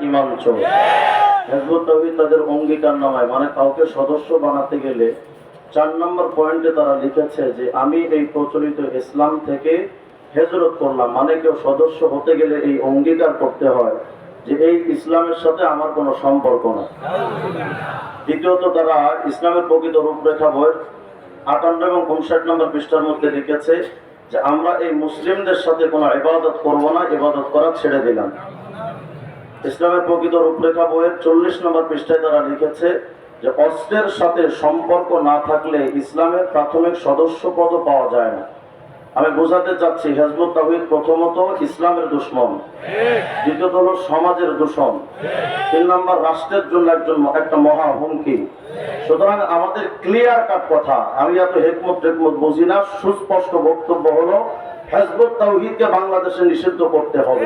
ইমাম চোর। হিজবুত তাওহীদ তাদের অঙ্গীকার নামায় মানে কাউকে সদস্য বানাতে গেলে 4 নম্বর পয়েন্টে তারা লিখেছে যে আমি এই প্রচলিত ইসলাম থেকে হিজরত করলাম, মানে কেউ সদস্য হতে গেলে এই অঙ্গীকার করতে হয় যে এই ইসলামের সাথে আমার কোনো সম্পর্ক না। দ্বিতীয়ত তারা ইসলামের প্রকৃত রূপরেখা বইয়ের 58 এবং 59 নম্বর পৃষ্ঠার মধ্যে লিখেছে যে আমরা এই মুসলিমদের সাথে কোনো ইবাদত করব না, ইবাদত করা ছেড়ে দিলাম। ইসলামের প্রকৃত রূপরেখা বইয়ের 40 নম্বর পৃষ্ঠায় তারা লিখেছে যে অস্ত্রের সাথে সম্পর্ক না থাকলে ইসলামের প্রাথমিক সদস্যপদ পাওয়া যায় না। আমি বোঝাতে চাচ্ছি হিজবুত তাওহীদ প্রথমত ইসলামের দুশমন, দ্বিতীয়ত হলো সমাজের দূষণ, 3 নম্বর রাষ্ট্রের জন্য একটা মহা হুমকি। সুতরাং আমাদের ক্লিয়ার কাট কথা, আমি এত হেকমত বুঝি না, সুস্পষ্ট বক্তব্য হলো হিজবুত তাওহীদকে বাংলাদেশে নিষিদ্ধ করতে হবে।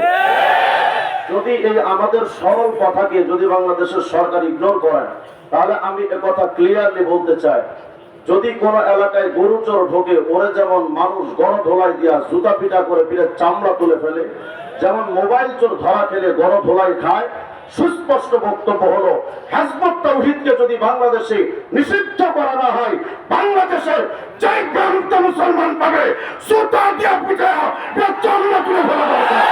যদি এই আমাদের সরল কথাকে যদি বাংলাদেশের সরকার ইগনোর করেন, তাহলে আমি একথা ক্লিয়ারলি বলতে চাই, যদি কোন এলাকায় গরু চোর ঢোকে, ওরে যেমন মানুষ গণধোলাই দিয়া জুতা পিটা করে পিঠের চামড়া তুলে ফেলে, যেমন মোবাইল চোর ধরা খেলে গণধোলাই খায়, সুস্পষ্ট বক্তব্য হলো হিজবুত তাওহীদকে যদি বাংলাদেশে নিষিদ্ধ করা না হয়, বাংলাদেশের যে গ্রামীণ মুসলমান পাবে জুতা দিয়া পিঠে চামড়া তুলে ফেলা দরকার।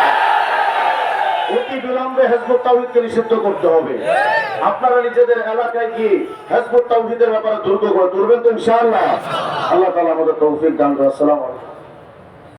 অতি বিলম্বে হিজবুত তাওহীদকে নিষিদ্ধ করতে হবে। আপনারা নিজেদের এলাকায় গিয়ে হিজবুত তাওহীদের ব্যাপারে দুর্গ করে তুলবেন তো ইনশাআল্লাহ। আল্লাহ তাআলা আমাদের তৌফিক দান করুন। আসসালামু আলাইকুম।